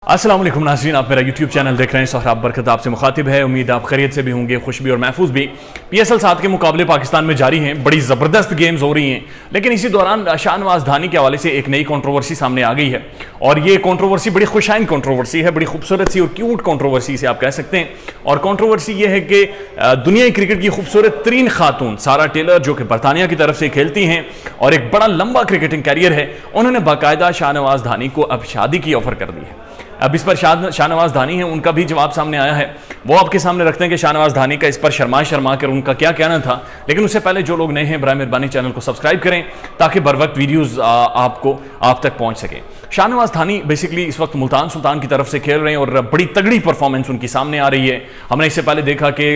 अस्सलाम वालेकुम नाज़रीन, आप मेरा YouTube चैनल देख रहे हैं। सोहराब बरकत आपसे मुखातिब है। उम्मीद आप खैरियत से भी होंगे, खुश भी और महफूज भी। PSL 7 के मुकाबले पाकिस्तान में जारी हैं, बड़ी ज़बरदस्त गेम्स हो रही हैं, लेकिन इसी दौरान शाहनवाज धानी के हवाले से एक नई कंट्रोवर्सी सामने आ गई है। और ये कंट्रोवर्सी बड़ी खुशाइन कंट्रोवर्सी है, बड़ी खूबसूरत सी और क्यूट कंट्रोवर्सी से आप कह सकते हैं। और कंट्रोवर्सी ये है कि दुनिया क्रिकेट की खूबसूरत तरीन खातून सारा टेलर, जो कि बरतानिया की तरफ से खेलती हैं और एक बड़ा लंबा क्रिकेटिंग कैरियर है, उन्होंने बाकायदा शाहनवाज धानी को अब शादी की ऑफर कर दी है। अब इस पर शाहनवाज धानी है, उनका भी जवाब सामने आया है। वो आपके सामने रखते हैं कि शाहनवाज धानी का इस पर शर्मा कर उनका क्या कहना था। लेकिन उससे पहले जो लोग नए हैं, बराए मेहरबानी चैनल को सब्सक्राइब करें ताकि बर वक्त वीडियोज़ आप तक पहुंच सके। शाहनवाज धानी बेसिकली इस वक्त मुल्तान सुल्तान की तरफ से खेल रहे हैं और बड़ी तगड़ी परफॉर्मेंस उनकी सामने आ रही है। हमने इससे पहले देखा कि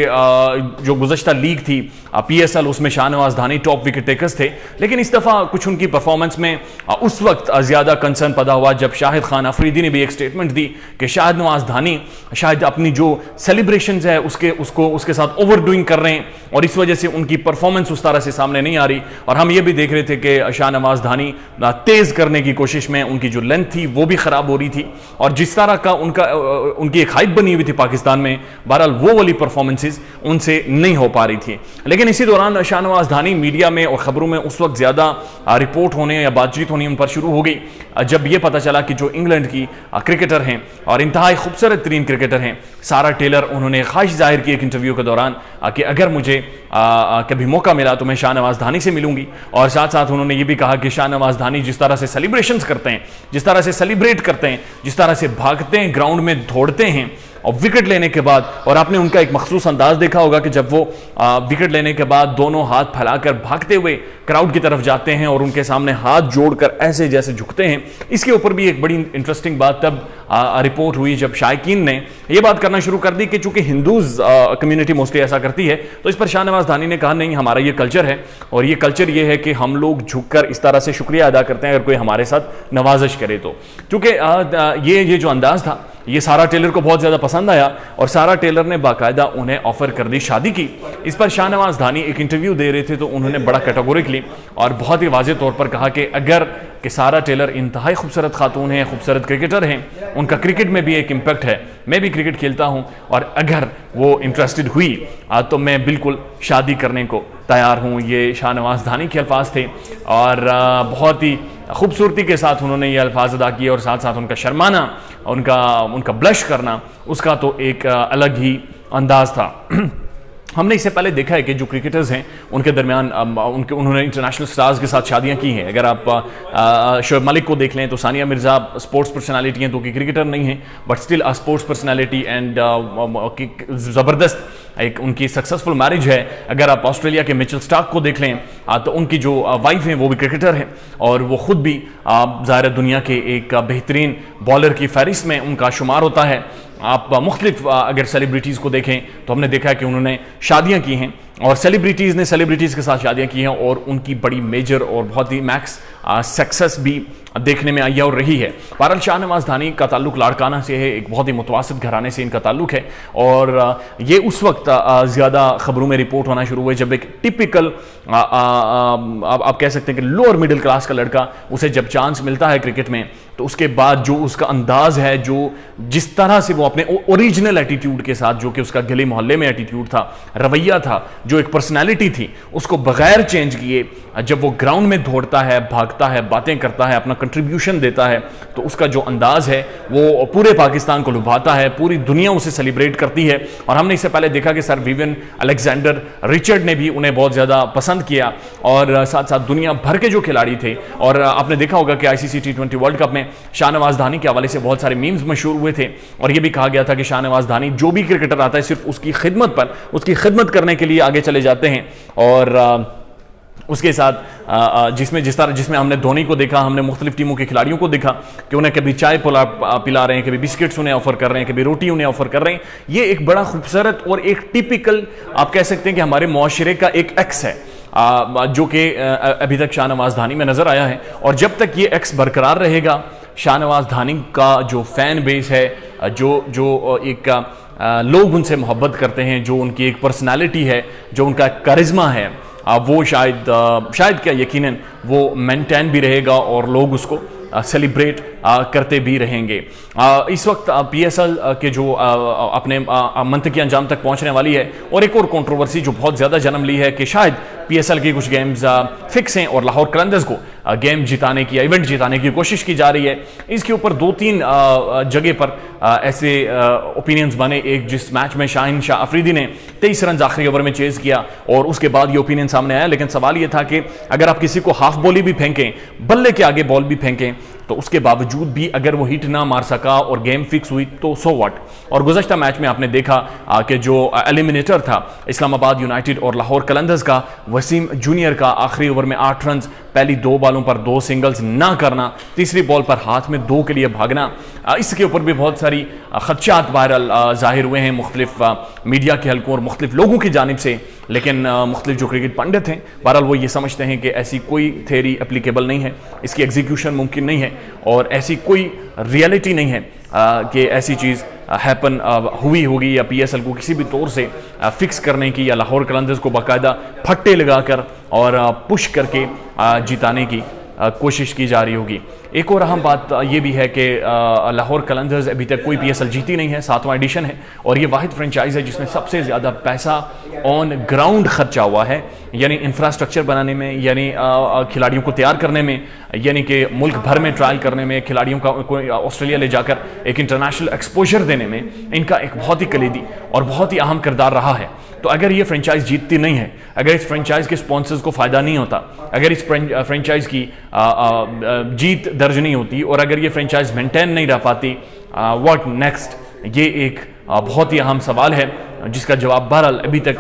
जो गुज़श्ता लीग थी PSL, उसमें शाहनवाज धानी टॉप विकेट टेकर्स थे। लेकिन इस दफ़ा कुछ उनकी परफॉर्मेंस में उस वक्त ज़्यादा कंसर्न पैदा हुआ जब शाहिद खान अफरीदी ने भी एक स्टेटमेंट दी कि शाहनवाज धानी शायद अपनी जो सेलिब्रेशंस है उसके साथ ओवर डूइंग कर रहे हैं और इस वजह से उनकी परफॉर्मेंस उस तरह से सामने नहीं आ रही। और हम ये भी देख रहे थे कि शाहनवाज धानी तेज करने की कोशिश में उनकी जो लेंथ थी वो भी खराब हो रही थी और जिस तरह का उनकी एक हाइप बनी हुई थी पाकिस्तान में, बहरहाल वो वाली परफॉर्मेंसेस उनसे नहीं हो पा रही थी। लेकिन इसी दौरान शाहनवाज धानी मीडिया में और खबरों में उस वक्त ज्यादा रिपोर्ट होने या बातचीत होनी उन पर शुरू हो गई जब यह पता चला कि जो इंग्लैंड की क्रिकेटर हैं और इंतहाई खूबसूरत तरीन क्रिकेटर हैं सारा टेलर, उन्होंने ख्वाहिश जाहिर की एक इंटरव्यू के दौरान कि अगर मुझे कभी मौका मिला तो मैं शाहनवाज धानी से मिलूंगी। और साथ साथ उन्होंने ये भी कहा कि शाहनवाज धानी जिस तरह से सेलिब्रेशंस करते हैं, जिस तरह से सेलिब्रेट करते हैं, जिस तरह से भागते हैं, ग्राउंड में दौड़ते हैं और विकेट लेने के बाद, और आपने उनका एक मखसूस अंदाज देखा होगा कि जब वो विकेट लेने के बाद दोनों हाथ फैलाकर भागते हुए क्राउड की तरफ जाते हैं और उनके सामने हाथ जोड़कर ऐसे जैसे झुकते हैं। इसके ऊपर भी एक बड़ी इंटरेस्टिंग बात तब रिपोर्ट हुई जब शायकीन ने यह बात करना शुरू कर दी कि चूंकि हिंदूज कम्युनिटी मोस्टली ऐसा करती है, तो इस पर शाहनवाज धानी ने कहा नहीं, हमारा ये कल्चर है और ये कल्चर ये है कि हम लोग झुककर इस तरह से शुक्रिया अदा करते हैं अगर कोई हमारे साथ नवाजिश करे तो। चूंकि ये जो अंदाज था ये सारा टेलर को बहुत ज़्यादा पसंद आया और सारा टेलर ने बाकायदा उन्हें ऑफर कर दी शादी की। इस पर शाहनवाज धानी एक इंटरव्यू दे रहे थे तो उन्होंने बड़ा कैटेगोरिकली और बहुत ही वाज़ेह तौर पर कहा कि अगर कि सारा टेलर इंतहाई खूबसूरत खातून हैं, खूबसूरत क्रिकेटर हैं, उनका क्रिकेट में भी एक इम्पैक्ट है, मैं भी क्रिकेट खेलता हूं और अगर वो इंटरेस्टेड हुई तो मैं बिल्कुल शादी करने को तैयार हूं। ये शाहनवाज धानी के अल्फाज थे और बहुत ही खूबसूरती के साथ उन्होंने ये अल्फाज अदा किए और साथ साथ उनका शर्माना, उनका ब्लश करना, उसका तो एक अलग ही अंदाज था। हमने इससे पहले देखा है कि जो क्रिकेटर्स हैं उनके दरमियान उन्होंने इंटरनेशनल स्टार्स के साथ शादियां की हैं। अगर आप शोएब मलिक को देख लें तो सानिया मिर्ज़ा स्पोर्ट्स पर्सनालिटी हैं, तो कि क्रिकेटर नहीं हैं but still sports personality and ज़बरदस्त एक उनकी सक्सेसफुल मैरिज है। अगर आप ऑस्ट्रेलिया के मिचेल स्टार्क को देख लें तो उनकी जो वाइफ हैं वो भी क्रिकेटर हैं और वो ख़ुद भी ज़ाहिर दुनिया के एक बेहतरीन बॉलर की फहरिस्त में उनका शुमार होता है। आप मुख्तलिफ अगर सेलिब्रिटीज़ को देखें तो हमने देखा है कि उन्होंने शादियां की हैं और सेलिब्रिटीज़ ने सेलिब्रिटीज़ के साथ शादियां की हैं और उनकी बड़ी मेजर और बहुत ही मैक्स सक्सेस भी देखने में आई है और रही है। बहरहाल शाहनवाज धानी का ताल्लुक लाड़काना से है, एक बहुत ही मुतवासित घराने से इनका ताल्लुक है और ये उस वक्त ज़्यादा खबरों में रिपोर्ट होना शुरू हुए जब एक टिपिकल आप कह सकते हैं कि लोअर मिडिल क्लास का लड़का, उसे जब चांस मिलता है क्रिकेट में तो उसके बाद जो उसका अंदाज है, जो जिस तरह से वो अपने ओरिजिनल एटीट्यूड के साथ, जो कि उसका गली मोहल्ले में एटीट्यूड था, रवैया था, जो एक पर्सनैलिटी थी, उसको बगैर चेंज किए जब वो ग्राउंड में दौड़ता है, भागता है, बातें करता है, अपना कंट्रीब्यूशन देता है, तो उसका जो अंदाज है वो पूरे पाकिस्तान को लुभाता है, पूरी दुनिया उसे सेलिब्रेट करती है। और हमने इससे पहले देखा कि सर विवियन अलेक्जेंडर रिचर्ड ने भी उन्हें बहुत ज़्यादा पसंद किया और साथ साथ दुनिया भर के जो खिलाड़ी थे, और आपने देखा होगा कि ICC T20 वर्ल्ड कप में शाहनवाज धानी के हवाले से बहुत सारे मीम्स मशहूर हुए थे और यह भी कहा गया था कि शाहनवाज धानी जो भी क्रिकेटर आता है सिर्फ उसकी खिदमत करने के लिए आगे चले जाते हैं। और उसके साथ जिसमें हमने धोनी को देखा, हमने मुख्तलिफ टीमों के खिलाड़ियों को देखा कि उन्हें कभी चाय पिला रहे हैं, कभी बिस्किट्स उन्हें ऑफर कर रहे हैं, कभी रोटी उन्हें ऑफर कर रहे हैं। ये एक बड़ा खूबसूरत और एक टिपिकल आप कह सकते हैं कि हमारे मुआशरे का एक एक्स है जो कि अभी तक शाहनवाज धानी में नजर आया है। और जब तक ये एक्स बरकरार रहेगा, शाहनवाज धानी का जो फैन बेस है, जो एक लोग उनसे मोहब्बत करते हैं, जो उनकी एक पर्सनालिटी है, जो उनका करिश्मा है, वो शायद क्या यकीनन वो मेंटेन भी रहेगा और लोग उसको सेलिब्रेट करते भी रहेंगे। इस वक्त PSL के जो अपने मंतकी अंजाम तक पहुंचने वाली है, और एक और कंट्रोवर्सी जो बहुत ज़्यादा जन्म ली है कि शायद PSL के कुछ गेम्स फिक्स हैं और लाहौर कलंदर्स को गेम जिताने की या इवेंट जिताने की कोशिश की जा रही है। इसके ऊपर 2-3 जगह पर ऐसे ओपिनियंस बने। एक जिस मैच में शाहीन शाह अफरीदी ने 23 रन आखिरी ओवर में चेज किया और उसके बाद ये ओपिनियन सामने आया, लेकिन सवाल ये था कि अगर आप किसी को हाफ बॉली भी फेंकें, बल्ले के आगे बॉल भी फेंकें, तो उसके बावजूद भी अगर वो हिट ना मार सका और गेम फिक्स हुई तो सो व्हाट। और गुज़श्ता मैच में आपने देखा कि जो एलिमिनेटर था इस्लामाबाद यूनाइटेड और लाहौर कलंदर्स का, वसीम जूनियर का आखिरी ओवर में 8 रन, पहली 2 बॉलों पर 2 सिंगल्स ना करना, तीसरी बॉल पर हाथ में 2 के लिए भागना, इसके ऊपर भी बहुत सारी खदशात वायरल जाहिर हुए हैं मुख्तलिफ मीडिया के हल्कों और मुख्तलिफ लोगों की जानिब से। लेकिन मुख्तलिफ जो क्रिकेट पंडित हैं बहरहाल वो ये समझते हैं कि ऐसी कोई थ्योरी एप्लीकेबल नहीं है, इसकी एग्जीक्यूशन मुमकिन नहीं है और ऐसी कोई रियलिटी नहीं है कि ऐसी चीज़ हैपन हुई होगी या PSL को किसी भी तौर से फिक्स करने की या लाहौर कलंदर्स को बाकायदा फट्टे लगाकर और पुश करके जिताने की कोशिश की जा रही होगी। एक और अहम बात ये भी है कि लाहौर कलंदर्स अभी तक कोई PSL जीती नहीं है, 7वां एडिशन है और ये वाहिद फ्रेंचाइज है जिसमें सबसे ज़्यादा पैसा ऑन ग्राउंड खर्चा हुआ है, यानी इंफ्रास्ट्रक्चर बनाने में, यानी खिलाड़ियों को तैयार करने में, यानी कि मुल्क भर में ट्रायल करने में, खिलाड़ियों को ऑस्ट्रेलिया ले जाकर एक इंटरनेशनल एक्सपोजर देने में इनका एक बहुत ही कलीदी और बहुत ही अहम किरदार रहा है। तो अगर ये फ्रेंचाइज जीतती नहीं है, अगर इस फ्रेंचाइज के स्पॉन्सर्स को फ़ायदा नहीं होता, अगर इस फ्रेंचाइज की जीत दर्ज नहीं होती और अगर ये फ्रेंचाइज मेंटेन नहीं रह पाती, व्हाट नेक्स्ट, ये एक बहुत ही अहम सवाल है जिसका जवाब बहरहाल अभी तक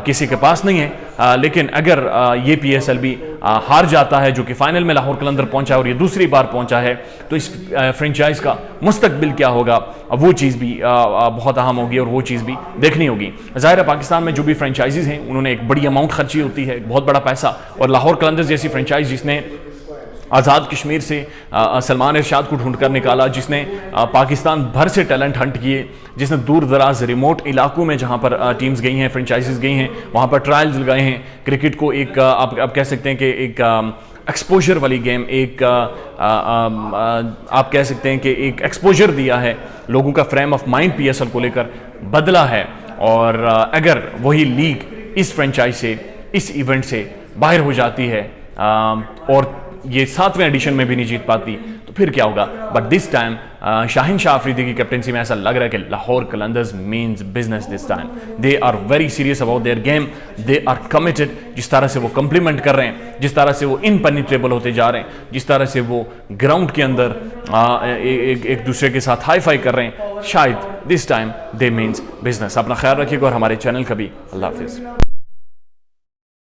किसी के पास नहीं है। लेकिन अगर ये PSL भी हार जाता है, जो कि फाइनल में लाहौर कलंदर पहुंचा है और ये दूसरी बार पहुंचा है, तो इस फ्रेंचाइज का मुस्तकबिल क्या होगा वो चीज़ भी बहुत अहम होगी और वो चीज़ भी देखनी होगी। ज़ाहिर है पाकिस्तान में जो भी फ्रेंचाइजीज़ हैं उन्होंने एक बड़ी अमाउंट खर्ची होती है, बहुत बड़ा पैसा, और लाहौर कलंदर्स जैसी फ्रेंचाइज जिसने आज़ाद कश्मीर से सलमान इरशाद को ढूंढ कर निकाला, जिसने पाकिस्तान भर से टैलेंट हंट किए, जिसने दूर दराज रिमोट इलाकों में जहां पर टीम्स गई हैं, फ्रेंचाइजीज गई हैं, वहां पर ट्रायल्स लगाए हैं, क्रिकेट को एक आप कह सकते हैं कि एक एक्सपोजर वाली गेम, एक आप कह सकते हैं कि एक एक्सपोजर दिया है, लोगों का फ्रेम ऑफ माइंड PSL को लेकर बदला है। और अगर वही लीग इस फ्रेंचाइज से, इस इवेंट से बाहर हो जाती है और ये 7वें एडिशन में भी नहीं जीत पाती, तो फिर क्या होगा। But this time Shaheen Shah Afridi की कैप्टनसी में ऐसा लग रहा है कि Lahore Qalandars means business this time. They are very serious about their game, they are committed. जिस तरह से वो कंप्लीमेंट कर रहे हैं, जिस तरह से वो इनपेनिट्रेबल होते जा रहे हैं, जिस तरह से वो ग्राउंड के अंदर एक दूसरे के साथ हाई फाई कर रहे हैं, शायद this time they means business. अपना ख्याल रखिएगा और हमारे चैनल का भी। अल्लाह हाफिज़।